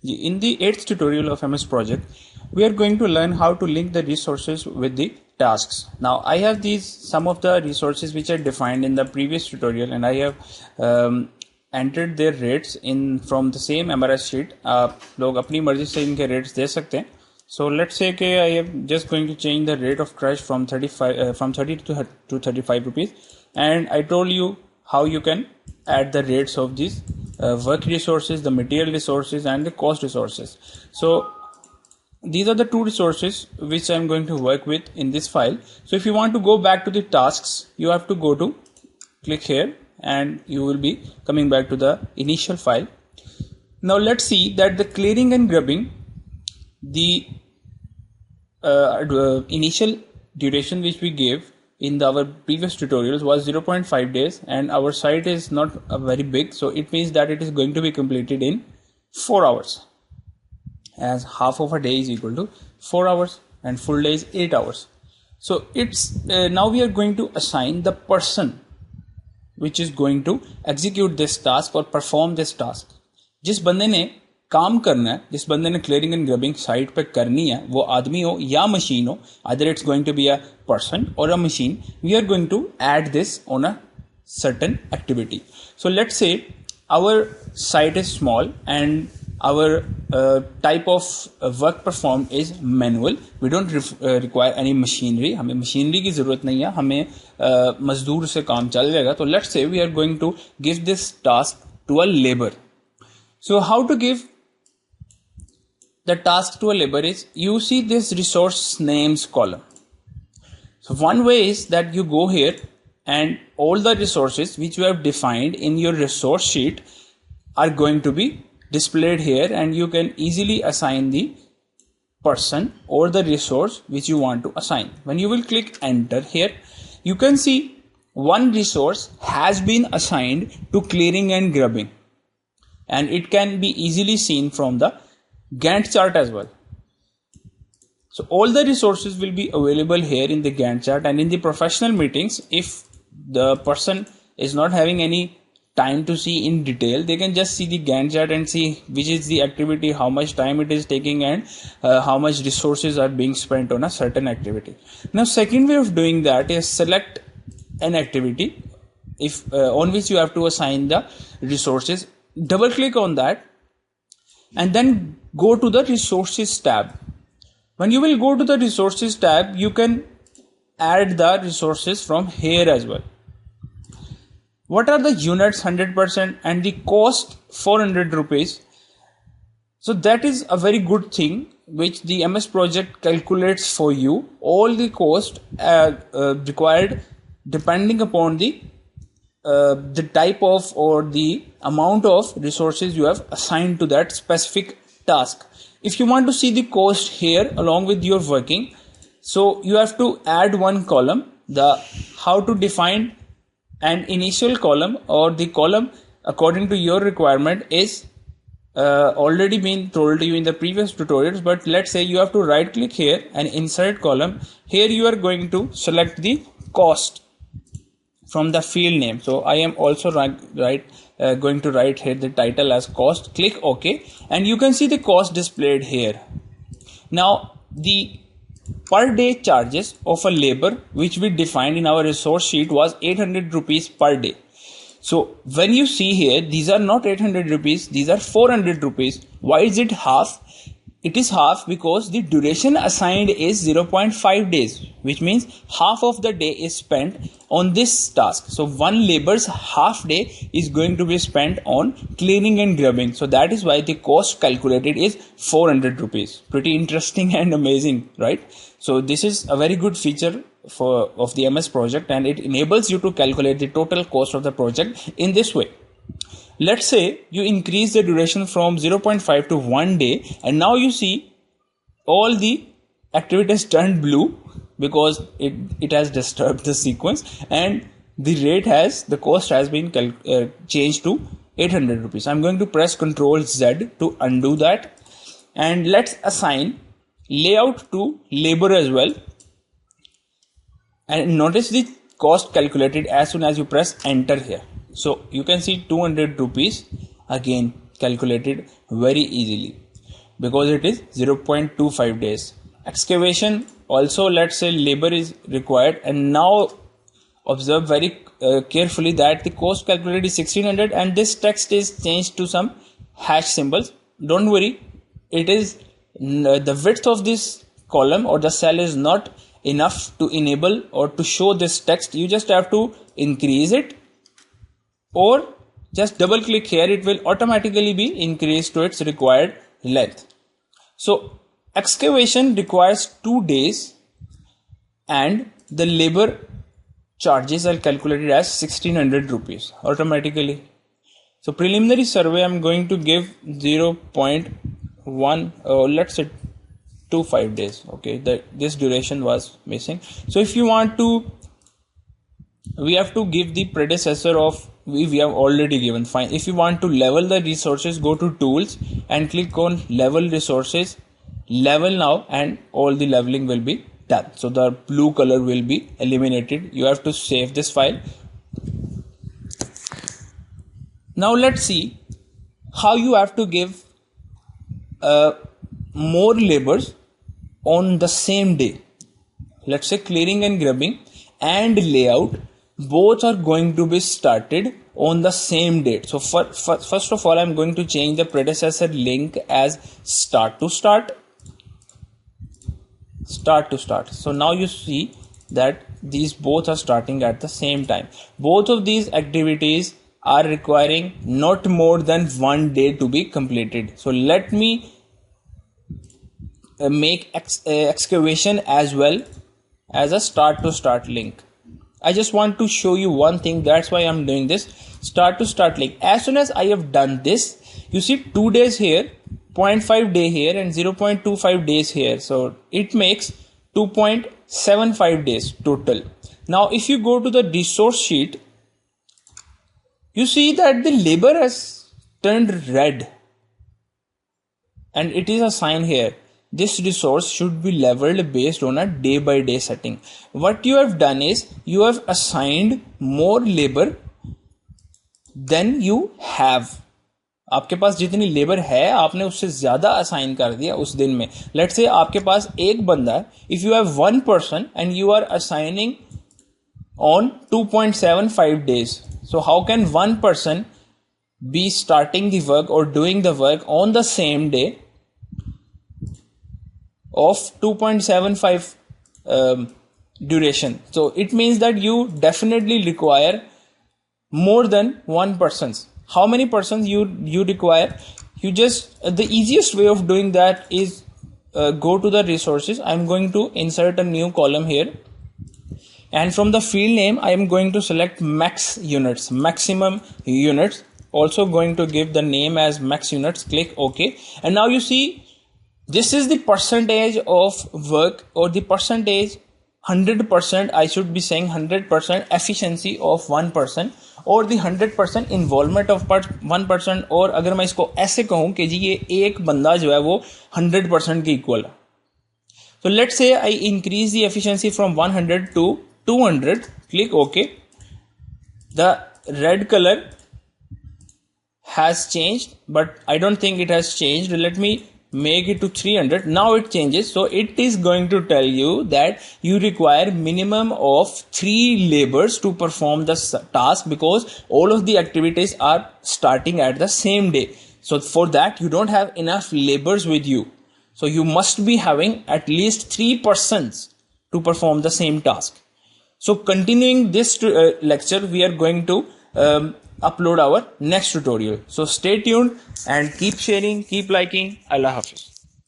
In the 8th tutorial of MS Project, we are going to learn how to link the resources with the tasks. Now, I have some of the resources which are defined in the previous tutorial, and I have entered their rates in from the same MRS sheet. लोग अपनी मर्जी से इनके rates दे सकते हैं. So let's say कि I am just going to change the rate of crash from 30 to 35 rupees, and I told you how you can add the rates of these work resources, the material resources, and the cost resources. So these are the two resources which I am going to work with in this file. So if you want to go back to the tasks, you have to go to click here and you will be coming back to the initial file. Now let's see that the clearing and grubbing, the initial duration which we gave in our previous tutorials was 0.5 days, and our site is not very big, so it means that it is going to be completed in 4 hours, as half of a day is equal to 4 hours and full day is 8 hours. So it's now we are going to assign the person which is going to execute this task or perform this task. जिस बंदे ने काम करना है, जिस बंदे ने clearing and ग्रबिंग site पे करनी है, वो आदमी हो या मशीन हो, either it's going to be a person or a machine, we are going to add this on a certain activity. So let's say our site is small and our type of work performed is manual. We don't require any machinery. हमें machinery की ज़रूरत नहीं है, हमें मजदूर से काम चल जाएगा. So let's say we are going to give this task to a labor. So how to give the task to a labor is, you see this resource names column. So one way is that you go here and all the resources which you have defined in your resource sheet are going to be displayed here, and you can easily assign the person or the resource which you want to assign. When you will click enter here, you can see one resource has been assigned to clearing and grubbing, and it can be easily seen from the Gantt chart as well. So all the resources will be available here in the Gantt chart, and in the professional meetings, if the person is not having any time to see in detail, they can just see the Gantt chart and see which is the activity, how much time it is taking, and how much resources are being spent on a certain activity. Now second way of doing that is select an activity if on which you have to assign the resources. Double click on that and then go to the resources tab. When you will go to the resources tab, you can add the resources from here as well. What are the units? 100% and the cost 400 rupees. So that is a very good thing which the MS Project calculates for you. All the cost required depending upon the type of or the amount of resources you have assigned to that specific task. If you want to see the cost here along with your working, so you have to add one column, the how to define an initial column, or the column according to your requirement is already been told to you in the previous tutorials. But let's say you have to right click here and insert column. Here you are going to select the cost from the field name. So I am also going to write here the title as cost. Click OK, and you can see the cost displayed here. Now the per day charges of a labor which we defined in our resource sheet was 800 rupees per day. So when you see here, these are not 800 rupees, these are 400 rupees. Why is it half? It is half because the duration assigned is 0.5 days, which means half of the day is spent on this task. So one labor's half day is going to be spent on cleaning and grubbing. So that is why the cost calculated is 400 rupees. Pretty interesting and amazing, right? So this is a very good feature of the MS Project, and it enables you to calculate the total cost of the project in this way. Let's say you increase the duration from 0.5 to 1 day, and now you see all the activities turned blue because it has disturbed the sequence, and the cost has been changed to 800 rupees. I'm going to press Ctrl Z to undo that, and let's assign layout to labor as well, and notice the cost calculated as soon as you press enter here. So you can see 200 rupees again calculated very easily. because it is 0.25 days. Excavation also, let's say labor is required, and now observe very carefully that the cost calculated is 1600 and this text is changed to some hash symbols. Don't worry, it is the width of this column or the cell is not enough to enable or to show this text. You just have to increase it or just double click here, it will automatically be increased to its required length. So excavation requires 2 days and the labor charges are calculated as 1600 rupees automatically. So preliminary survey I'm going to give 0.1 let's say 25 days. Okay, this duration was missing. So if you want to, we have to give the predecessor of we have already given. Fine. If you want to level the resources, go to tools and click on level resources, level now, and all the leveling will be done. So the blue color will be eliminated. You have to save this file. Now let's see how you have to give more labors on the same day. Let's say clearing and grubbing and layout both are going to be started on the same date. So first of all, I'm going to change the predecessor link as start to start. So now you see that these both are starting at the same time. Both of these activities are requiring not more than 1 day to be completed. So let me make excavation as well as a start to start link. I just want to show you one thing, that's why I'm doing this start to start link. As soon as I have done this, you see 2 days here, 0.5 day here and 0.25 days here. So it makes 2.75 days total. Now if you go to the resource sheet, you see that the labor has turned red and it is a sign here. This resource should be leveled based on a day by day setting. What you have done is you have assigned more labor than you have. आपके पास जितनी labour है आपने उससे ज्यादा assign कर दिया उस दिन में. लेट्स से आपके पास एक बंदा है. If you have 1 person and you are assigning on 2.75 days, so how can 1 person be starting the work or doing the work on the same day of 2.75 duration? So it means that you definitely require more than 1 person. How many persons you require? You just the easiest way of doing that is go to the resources. I'm going to insert a new column here, and from the field name I am going to select max units, maximum units. Also going to give the name as max units. Click OK, and now you see this is the percentage of work or the percentage 100%. I should be saying 100% efficiency of 1 person और the 100% involvement of 1 person. और अगर मैं इसको ऐसे कहूँ कि जी ये एक बंदा जो है वो 100% के इक्वल है. So let's say I increase the efficiency from 100 to 200. Click OK. The red color has changed, but I don't think it has changed. Let me make it to 300. Now it changes. So it is going to tell you that you require minimum of 3 labors to perform the task because all of the activities are starting at the same day. So for that you don't have enough labors with you. So you must be having at least 3 persons to perform the same task. So continuing this lecture, we are going to upload our next tutorial. So stay tuned and keep sharing, keep liking. Allah Hafiz.